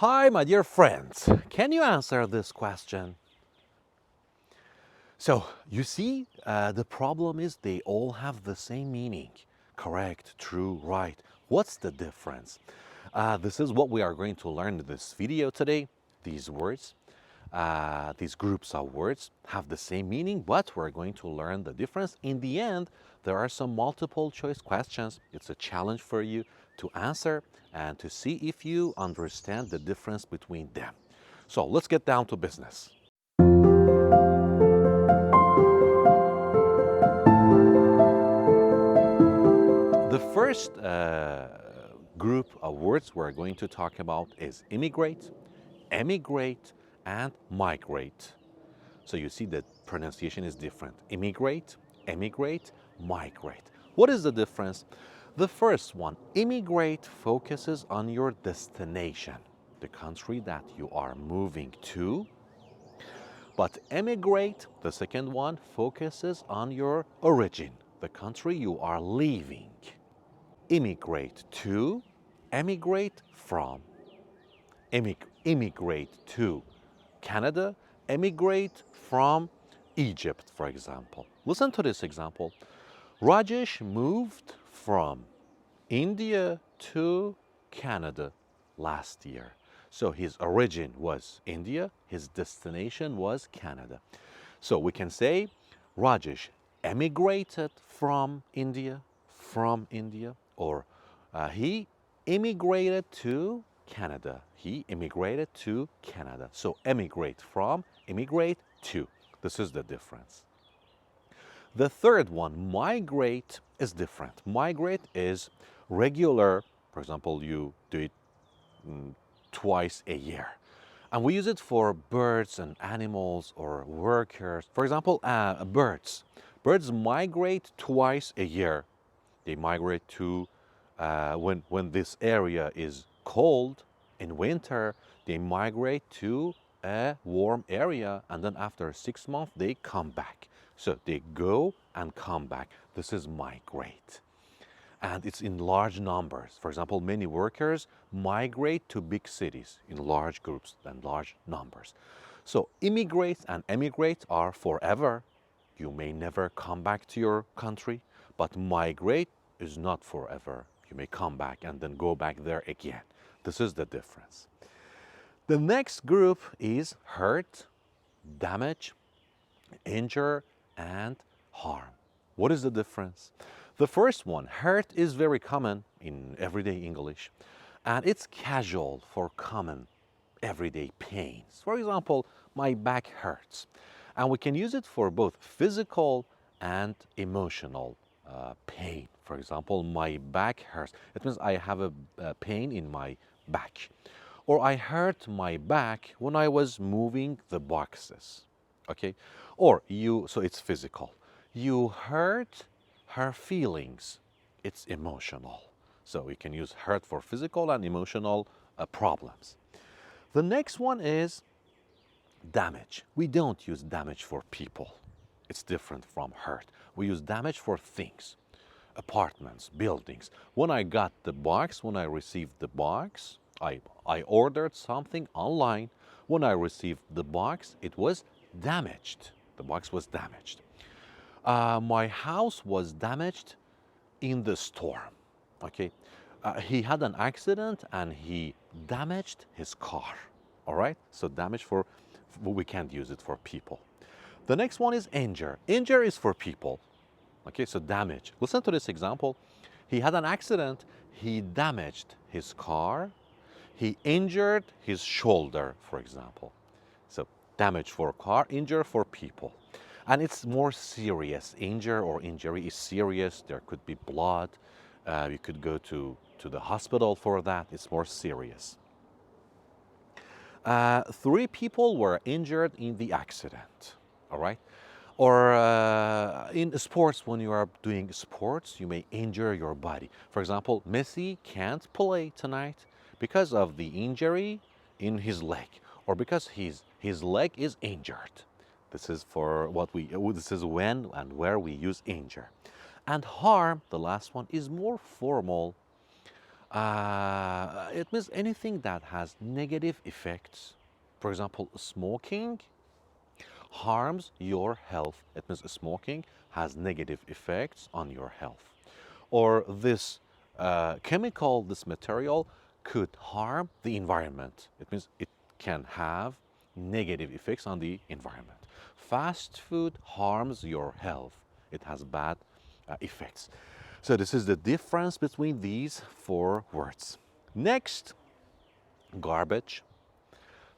Hi, my dear friends. Can you answer this question? So, you see, the problem is they all have the same meaning. Correct, true, right. What's the difference? This is what we are going to learn in this video today. These words, these groups of words have the same meaning, but we're going to learn the difference. In the end, there are some multiple choice questions. It's a challenge for you to answer and to see if you understand the difference between them. So let's get down to business. The first group of words we're going to talk about is immigrate, emigrate, and migrate. So you see that pronunciation is different. Immigrate, emigrate, migrate. What is the difference? The first one, immigrate, focuses on your destination, the country that you are moving to. But emigrate, the second one, focuses on your origin, the country you are leaving. Immigrate to, emigrate from. Immigrate to Canada, emigrate from Egypt, for example. Listen to this example. Rajesh moved from India to Canada last year. So his origin was India, his destination was Canada. So we can say Rajesh emigrated from India, or he immigrated to Canada. He immigrated to Canada. So emigrate from, immigrate to. This is the difference. The third one, migrate, is different. Migrate is regular. For example, you do it twice a year. And we use it for birds and animals or workers. For example, birds. Birds migrate twice a year. They migrate to when this area is cold in winter, they migrate to a warm area, and then after 6 months they come back. So they go and come back. This is migrate. And it's in large numbers. For example, many workers migrate to big cities in large groups and large numbers. So immigrate and emigrate are forever. You may never come back to your country, but migrate is not forever. You may come back and then go back there again. This is the difference. The next group is hurt, damage, injure, and harm. What is the difference? The first one, hurt, is very common in everyday English, and it's casual for common everyday pains. For example, my back hurts, and we can use it for both physical and emotional pain. For example, my back hurts. It means I have a pain in my back. Or I hurt my back when I was moving the boxes. Okay? Or so it's physical. You hurt her feelings. It's emotional. So we can use hurt for physical and emotional problems. The next one is damage. We don't use damage for people. It's different from hurt. We use damage for things, apartments, buildings. When I got the box, when I received the box, I ordered something online. When I received the box, it was damaged. The box was damaged. My house was damaged in the storm. Okay, he had an accident and he damaged his car. All right, so damage for we can't use it for people. The next one is injure. Injure is for people. Okay, so damage. Listen to this example. He had an accident. He damaged his car. He injured his shoulder, for example. So damage for car, injure for people. And it's more serious. Injure or injury is serious. There could be blood. You could go to the hospital for that. It's more serious. 3 people were injured in the accident. All right? Or in sports, when you are doing sports, you may injure your body. For example, Messi can't play tonight because of the injury in his leg, or because his leg is injured. This is for this is when and where we use injure. And harm, the last one, is more formal. It means anything that has negative effects. For example, smoking harms your health. It means smoking has negative effects on your health. Or this chemical, this material could harm the environment. It means it can have negative effects on the environment. Fast food harms your health. It has bad effects. So this is the difference between these four words. Next, garbage,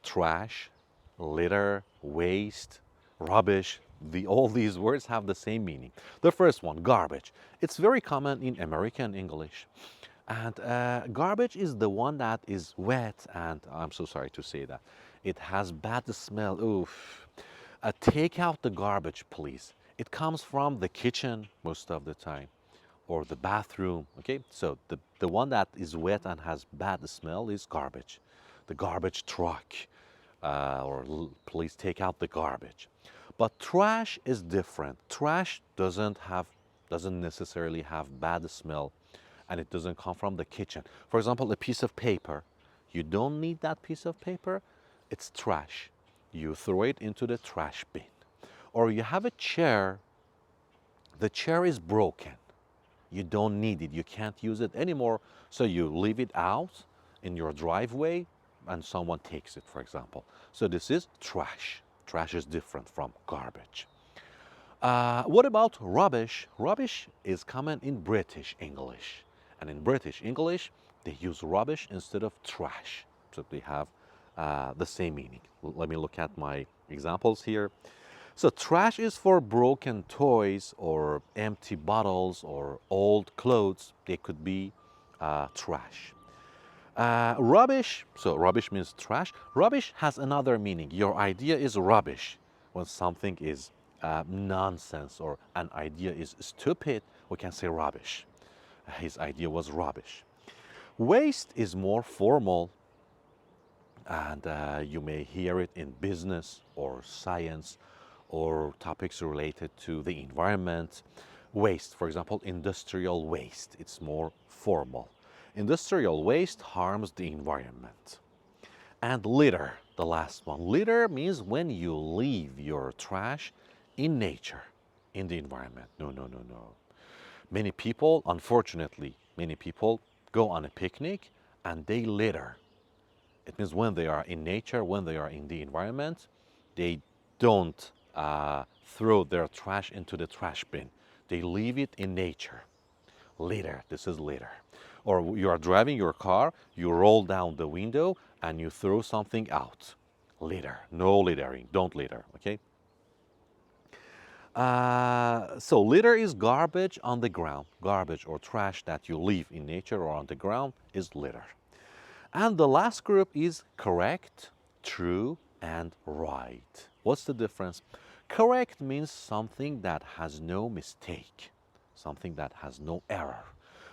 trash, litter, waste, rubbish. All these words have the same meaning. The first one, garbage. It's very common in American English. And garbage is the one that is wet, and I'm so sorry to say that. It has bad smell. Oof. Take out the garbage, please. It comes from the kitchen most of the time or the bathroom. Okay, so the one that is wet and has bad smell is garbage. The garbage truck, please take out the garbage. But trash is different. Trash doesn't necessarily have bad smell, and it doesn't come from the kitchen. For example, a piece of paper. You don't need that piece of paper. It's trash. You throw it into the trash bin. Or you have a chair. The chair is broken. You don't need it. You can't use it anymore. So you leave it out in your driveway and someone takes it, for example. So this is trash. Trash is different from garbage. What about rubbish? Rubbish is common in British English. And in British English, they use rubbish instead of trash. So they have the same meaning. Let me look at my examples here. So trash is for broken toys or empty bottles or old clothes. They could be trash. Rubbish, so rubbish means trash. Rubbish has another meaning. Your idea is rubbish. When something is nonsense or an idea is stupid, we can say rubbish. His idea was rubbish. Waste is more formal, and you may hear it in business or science or topics related to the environment. Waste, for example, industrial waste, it's more formal. Industrial waste harms the environment. And litter, the last one. Litter means when you leave your trash in nature, in the environment. No, no, no, no. Many people, unfortunately, many people go on a picnic and they litter. It means when they are in nature, when they are in the environment, they don't throw their trash into the trash bin. They leave it in nature. Litter, this is litter. Or you are driving your car, you roll down the window and you throw something out. Litter, no littering, don't litter, okay? So litter is garbage on the ground. Garbage or trash that you leave in nature or on the ground is litter. And the last group is correct, true, and right. What's the difference? Correct means something that has no mistake, something that has no error.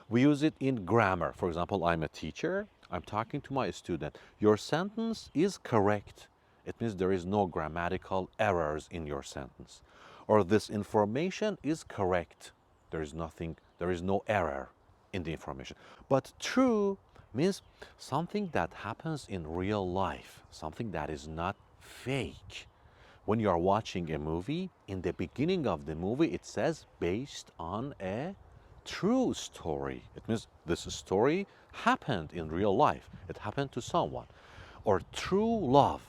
We use it in grammar. For example, I'm a teacher. I'm talking to my student. Your sentence is correct. It means there is no grammatical errors in your sentence. Or this information is correct. There is no error in the information. But true means something that happens in real life, something that is not fake. When you are watching a movie, in the beginning of the movie, it says based on a true story. It means this story happened in real life. It happened to someone. Or true love.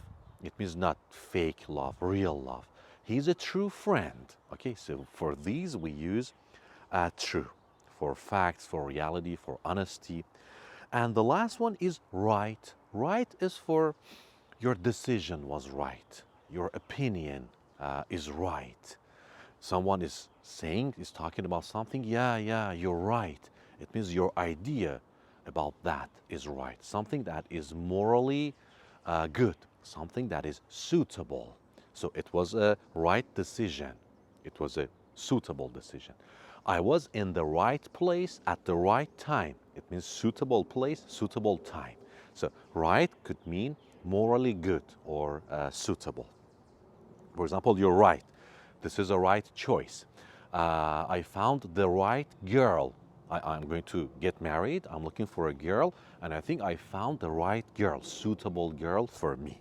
It means not fake love, real love. He's a true friend. Okay, so for these we use true. For facts, for reality, for honesty. And the last one is right. Right is for your decision was right. Your opinion is right. Someone is talking about something, yeah, you're right. It means your idea about that is right. Something that is morally good, something that is suitable. So it was a right decision. It was a suitable decision. I was in the right place at the right time. It means suitable place, suitable time. So right could mean morally good or suitable. For example, you're right. This is a right choice. I found the right girl. I'm going to get married. I'm looking for a girl, and I think I found the right girl, suitable girl for me.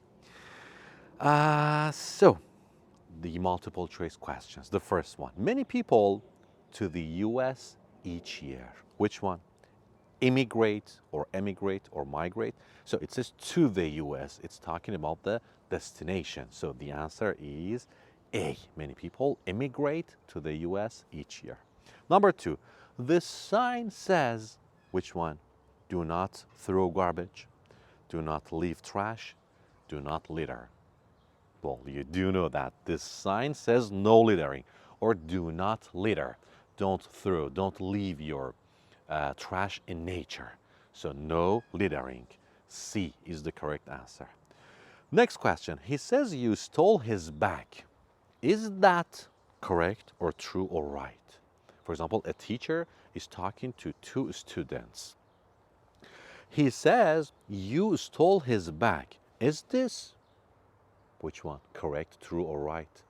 So, the multiple choice questions. The first one, many people to the US each year. Which one? Immigrate or emigrate or migrate. So it says to the US. It's talking about the destination. So the answer is A. Many people immigrate to the US each year. Number two, the sign says, which one? Do not throw garbage. Do not leave trash. Do not litter. Well, you do know that this sign says no littering or do not litter. Don't throw, don't leave your trash in nature. So no littering. C is the correct answer. Next question. He says you stole his bag. Is that correct or true or right? For example, a teacher is talking to two students. He says you stole his bag. Is this, which one? Correct, true, or right?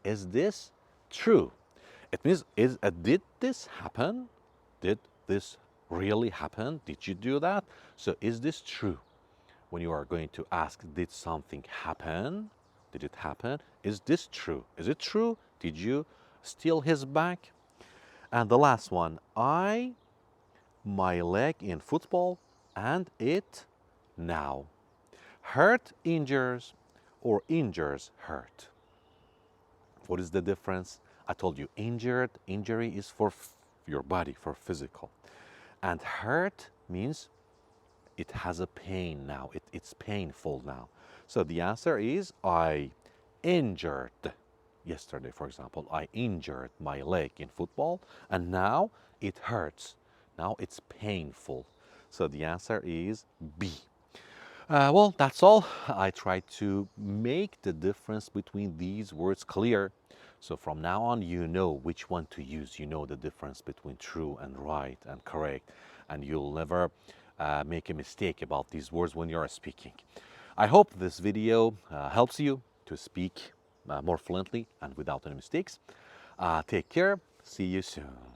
Is this true? It means, did this happen? Did this really happen? Did you do that? So is this true? When you are going to ask, did something happen? Did it happen? Is this true? Is it true? Did you steal his bag? And the last one, my leg in football and it now. Hurt injures or injures hurt. What is the difference? I told you injury is for your body, for physical. And hurt means it has a pain now, it's painful now. So the answer is I injured yesterday, for example. I injured my leg in football and now it hurts. Now it's painful. So the answer is B. Well, that's all. I tried to make the difference between these words clear. So from now on, you know which one to use. You know the difference between true and right and correct. And you'll never make a mistake about these words when you're speaking. I hope this video helps you to speak more fluently and without any mistakes. Take care. See you soon.